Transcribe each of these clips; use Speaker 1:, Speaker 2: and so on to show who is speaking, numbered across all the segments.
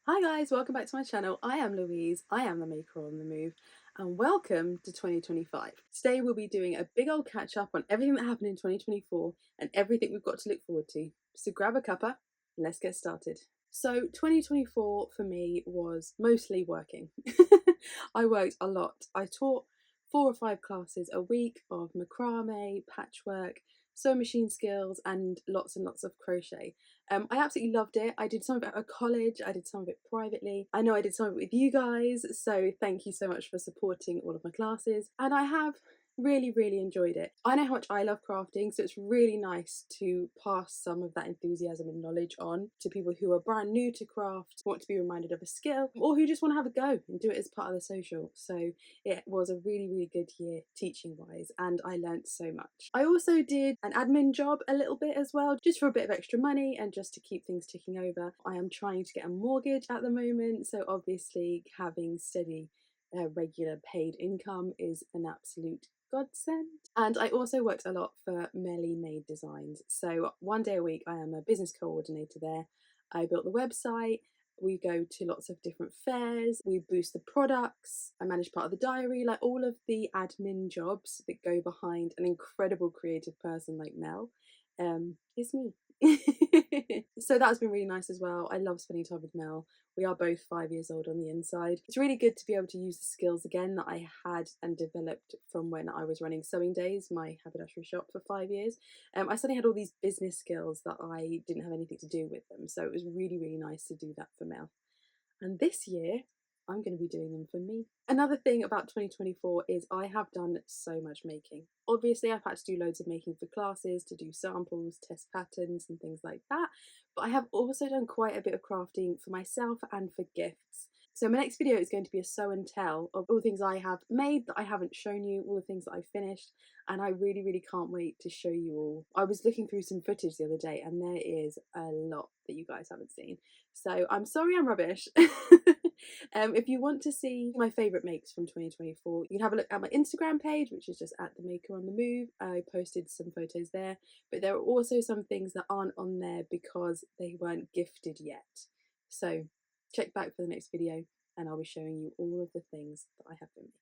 Speaker 1: Hi guys, welcome back to my channel. I am Louise, I am the maker on the move, and welcome to 2025. Today we'll be doing a big old catch up on everything that happened in 2024 and everything we've got to look forward to. So grab a cuppa and let's get started. So 2024 for me was mostly working. I worked a lot. I taught 4 or 5 classes a week of macrame, patchwork, sewing machine skills, and lots of crochet. I absolutely loved it. I did some of it at college, I did some of it privately. I know I did some of it with you guys, so thank you so much for supporting all of my classes. And I have really enjoyed it. I know how much I love crafting, so it's really nice to pass some of that enthusiasm and knowledge on to people who are brand new to craft, want to be reminded of a skill, or who just want to have a go and do it as part of the social. So it was a really good year teaching wise, and I learnt so much. I also did an admin job a little bit as well, just for a bit of extra money and just to keep things ticking over. I am trying to get a mortgage at the moment, so obviously having steady regular paid income is an absolute godsend. And I also worked a lot for Mellymade Designs. So one day a week I am a business coordinator there. I built the website. We go to lots of different fairs, we boost the products, I manage part of the diary, like all of the admin jobs that go behind an incredible creative person like Mel. It's me. So that's been really nice as well. I love spending time with Mel. We are both 5 years old on the inside. It's really good to be able to use the skills again that I had and developed from when I was running Sewing Days, my haberdashery shop, for 5 years. I suddenly had all these business skills that I didn't have anything to do with them, so it was really nice to do that for Mel. And this year, I'm going to be doing them for me. Another thing about 2024 is I have done so much making. Obviously, I've had to do loads of making for classes, to do samples, test patterns, and things like that. But I have also done quite a bit of crafting for myself and for gifts. So my next video is going to be a sew and tell of all the things I have made that I haven't shown you, all the things that I've finished, and I really can't wait to show you all. I was looking through some footage the other day and there is a lot that you guys haven't seen. So I'm sorry I'm rubbish. If you want to see my favourite makes from 2024, you can have a look at my Instagram page, which is just at the maker on the move. I posted some photos there, but there are also some things that aren't on there because they weren't gifted yet. So check back for the next video and I'll be showing you all of the things that I have been making.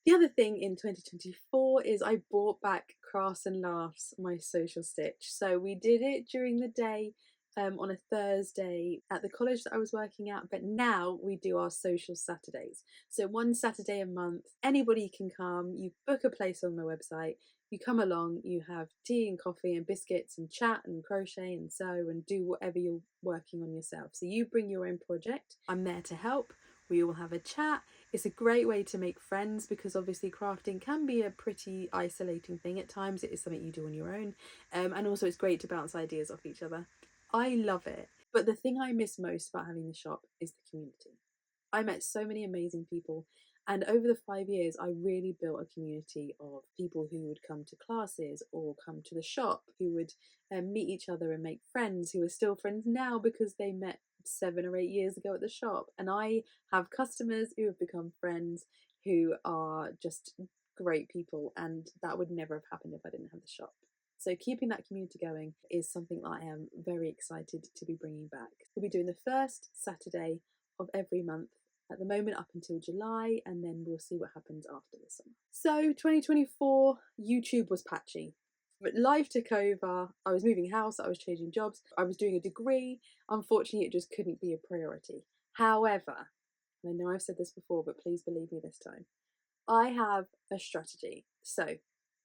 Speaker 1: The other thing in 2024 is I brought back Crafts and Laughs, my social stitch. So we did it during the day on a Thursday at the college that I was working at, but now we do our social Saturdays. So one Saturday a month, anybody can come, you book a place on my website, you come along, you have tea and coffee and biscuits and chat and crochet and sew and do whatever you're working on yourself. So you bring your own project, I'm there to help, we all have a chat. It's a great way to make friends because obviously crafting can be a pretty isolating thing at times. It is something you do on your own, and also it's great to bounce ideas off each other. I love it. But the thing I miss most about having the shop is the community. I met so many amazing people, and over the 5 years, I really built a community of people who would come to classes or come to the shop, who would meet each other and make friends, who are still friends now because they met 7 or 8 years ago at the shop. And I have customers who have become friends, who are just great people, and that would never have happened if I didn't have the shop. So keeping that community going is something that I am very excited to be bringing back. We'll be doing the first Saturday of every month at the moment up until July, and then we'll see what happens after the summer. So 2024, YouTube was patchy. But life took over. I was moving house, I was changing jobs, I was doing a degree. Unfortunately, it just couldn't be a priority. However, and I know I've said this before, but please believe me this time, I have a strategy. So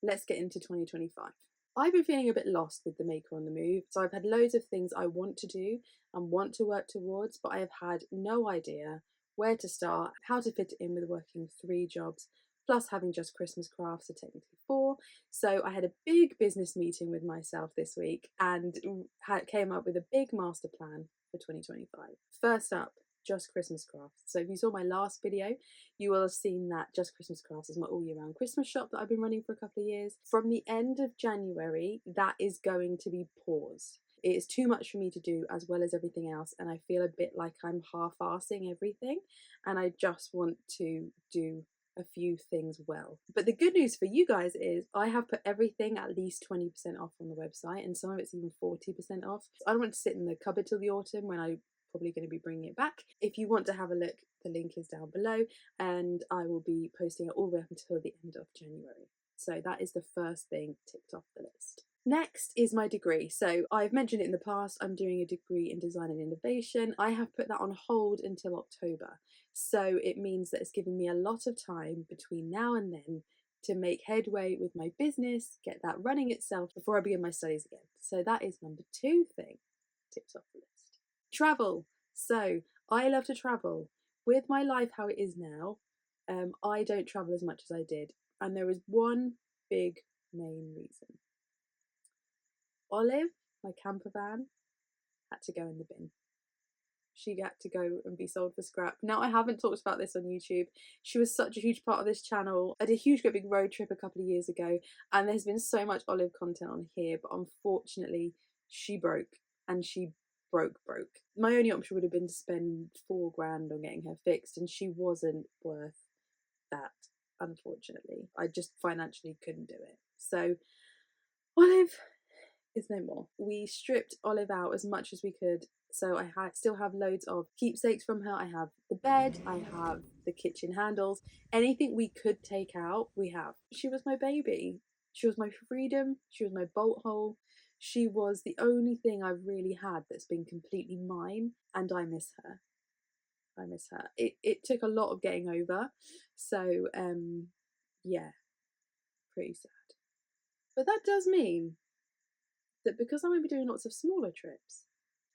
Speaker 1: let's get into 2025. I've been feeling a bit lost with the maker on the move, so I've had loads of things I want to do and want to work towards, but I have had no idea where to start, how to fit it in with working 3 jobs, plus having just Christmas crafts, so technically 4. So I had a big business meeting with myself this week and came up with a big master plan for 2025. First up, Just Christmas Crafts. So if you saw my last video, you will have seen that Just Christmas Crafts is my all year round Christmas shop that I've been running for a couple of years. From the end of January, that is going to be paused. It is too much for me to do as well as everything else, and I feel a bit like I'm half-arsing everything, and I just want to do a few things well. But the good news for you guys is I have put everything at least 20% off on the website, and some of it's even 40% off. I don't want to sit in the cupboard till the autumn when I probably going to be bringing it back. If you want to have a look, the link is down below, and I will be posting it all the way up until the end of January. So that is the first thing ticked off the list. Next is my degree. So I've mentioned it in the past, I'm doing a degree in design and innovation. I have put that on hold until October. So it means that it's given me a lot of time between now and then to make headway with my business, get that running itself before I begin my studies again. So that is number 2 thing tipped off the list. Travel. So I love to travel. With my life how it is now, I don't travel as much as I did. And there is one big main reason. Olive, my campervan, had to go in the bin. She had to go and be sold for scrap. Now, I haven't talked about this on YouTube. She was such a huge part of this channel. I did a huge, great big road trip a couple of years ago, and there's been so much Olive content on here, but unfortunately, she broke, and she broke. My only option would have been to spend £4 grand on getting her fixed, and she wasn't worth that, unfortunately. I just financially couldn't do it. So, Olive is no more. We stripped Olive out as much as we could, so I still have loads of keepsakes from her. I have the bed, I have the kitchen handles, anything we could take out, we have. She was my baby. She was my freedom. She was my bolt hole. She was the only thing I've really had that's been completely mine, and I miss her. I miss her. It took a lot of getting over, so yeah, pretty sad. But that does mean that because I'm going to be doing lots of smaller trips,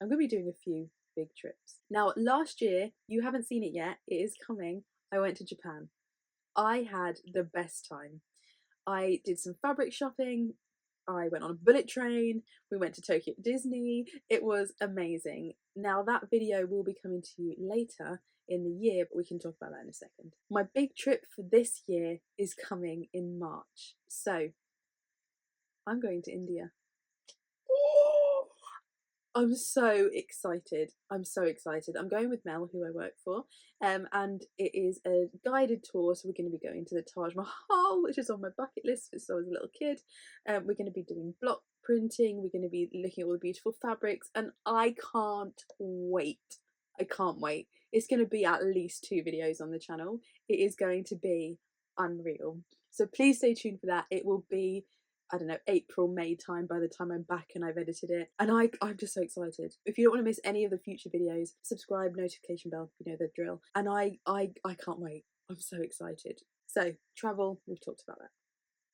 Speaker 1: I'm going to be doing a few big trips. Now, last year, you haven't seen it yet, it is coming, I went to Japan. I had the best time. I did some fabric shopping, I went on a bullet train, we went to Tokyo Disney, it was amazing. Now, that video will be coming to you later in the year, but we can talk about that in a second. My big trip for this year is coming in March. So, I'm going to India. I'm so excited. I'm so excited. I'm going with Mel, who I work for, and it is a guided tour. So we're going to be going to the Taj Mahal, which is on my bucket list since I was a little kid. We're going to be doing block printing. We're going to be looking at all the beautiful fabrics, and I can't wait. I can't wait. It's going to be at least 2 videos on the channel. It is going to be unreal. So please stay tuned for that. It will be, I don't know, April, May time by the time I'm back and I've edited it. And I'm just so excited. If you don't want to miss any of the future videos, subscribe, notification bell, you know the drill. And I can't wait. I'm so excited. So, travel, we've talked about that.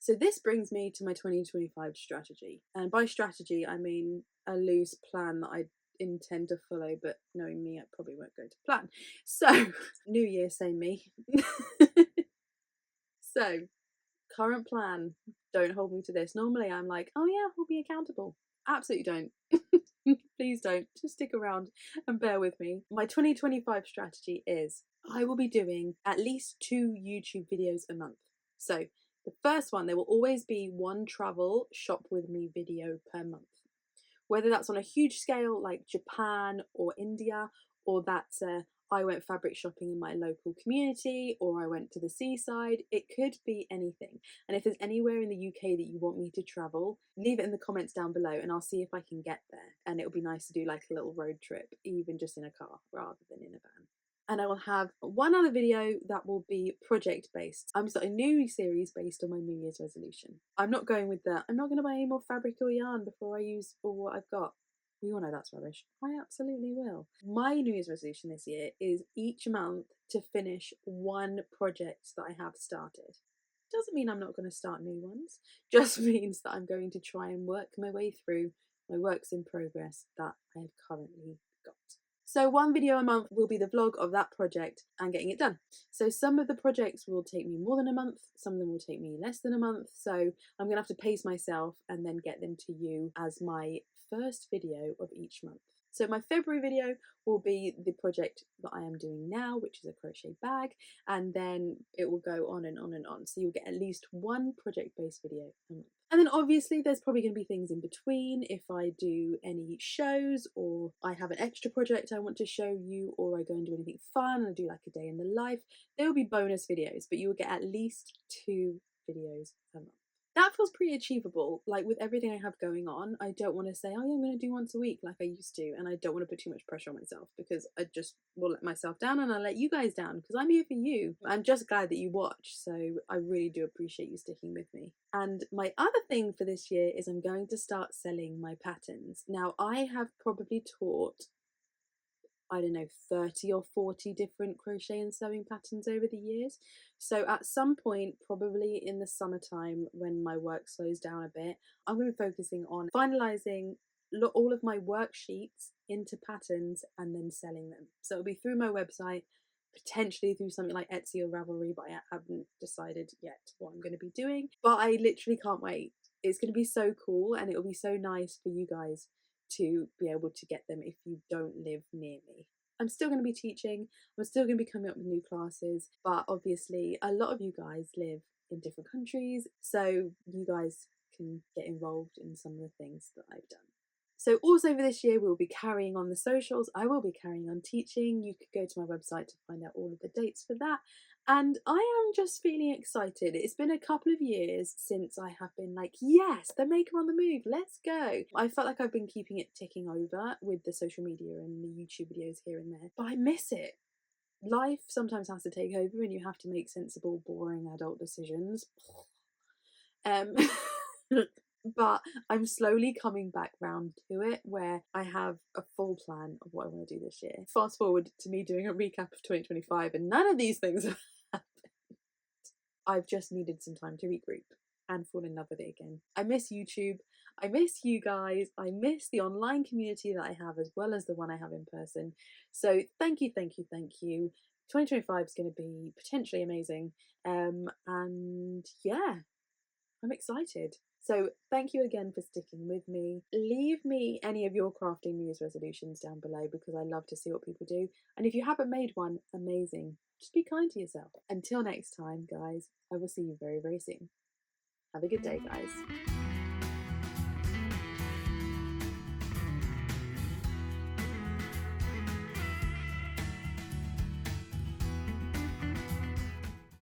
Speaker 1: So this brings me to my 2025 strategy. And by strategy, I mean a loose plan that I intend to follow, but knowing me, I probably won't go to plan. So, new year, same me. So, current plan, don't hold me to this. Normally I'm like, oh yeah, we'll be accountable. Absolutely don't. Please don't. Just stick around and bear with me. My 2025 strategy is I will be doing at least 2 YouTube videos a month. So the first one, there will always be one travel shop with me video per month. Whether that's on a huge scale like Japan or India, or that's I went fabric shopping in my local community, or I went to the seaside. It could be anything. And if there's anywhere in the UK that you want me to travel, leave it in the comments down below and I'll see if I can get there. And it'll be nice to do like a little road trip, even just in a car rather than in a van. And I will have one other video that will be project based. I'm starting a new series based on my New Year's resolution. I'm not going with that. I'm not going to buy any more fabric or yarn before I use all what I've got. We all know that's rubbish. I absolutely will. My New Year's resolution this year is each month to finish one project that I have started. Doesn't mean I'm not going to start new ones. Just means that I'm going to try and work my way through my works in progress that I have currently got. So 1 video a month will be the vlog of that project and getting it done. So some of the projects will take me more than a month, some of them will take me less than a month. So I'm going to have to pace myself and then get them to you as my first video of each month. So my February video will be the project that I am doing now, which is a crochet bag, and then it will go on and on and on. So you'll get at least 1 project-based video a month. And then obviously there's probably going to be things in between. If I do any shows or I have an extra project I want to show you, or I go and do anything fun and I do like a day in the life, there will be bonus videos, but you will get at least 2 videos a month. that feels pretty achievable. Like with everything I have going on, I don't want to say, oh yeah, I'm going to do once a week like I used to. And I don't want to put too much pressure on myself because I just will let myself down and I let you guys down because I'm here for you. I'm just glad that you watch. So I really do appreciate you sticking with me. And my other thing for this year is I'm going to start selling my patterns. Now, I have probably taught, I don't know, 30 or 40 different crochet and sewing patterns over the years. So at some point, probably in the summertime when my work slows down a bit, I'm going to be focusing on finalizing all of my worksheets into patterns and then selling them. So it'll be through my website, potentially through something like Etsy or Ravelry, but I haven't decided yet what I'm going to be doing. But I literally can't wait. It's going to be so cool and it'll be so nice for you guys to be able to get them if you don't live near me. I'm still going to be teaching, I'm still going to be coming up with new classes, but obviously a lot of you guys live in different countries, so you guys can get involved in some of the things that I've done. So also for this year, we'll be carrying on the socials. I will be carrying on teaching. You could go to my website to find out all of the dates for that. And I am just feeling excited. It's been a couple of years since I have been like, yes, the Maker on the Move, let's go. I felt like I've been keeping it ticking over with the social media and the YouTube videos here and there, but I miss it. Life sometimes has to take over and you have to make sensible, boring adult decisions. But I'm slowly coming back round to it where I have a full plan of what I want to do this year. Fast forward to me doing a recap of 2025 and none of these things have happened. I've just needed some time to regroup and fall in love with it again. I miss YouTube. I miss you guys. I miss the online community that I have as well as the one I have in person. So thank you, thank you, thank you. 2025 is going to be potentially amazing. And yeah, I'm excited. So thank you again for sticking with me. Leave me any of your crafting New Year's resolutions down below because I love to see what people do. And if you haven't made one, amazing. Just be kind to yourself. Until next time, guys, I will see you very, very soon. Have a good day, guys.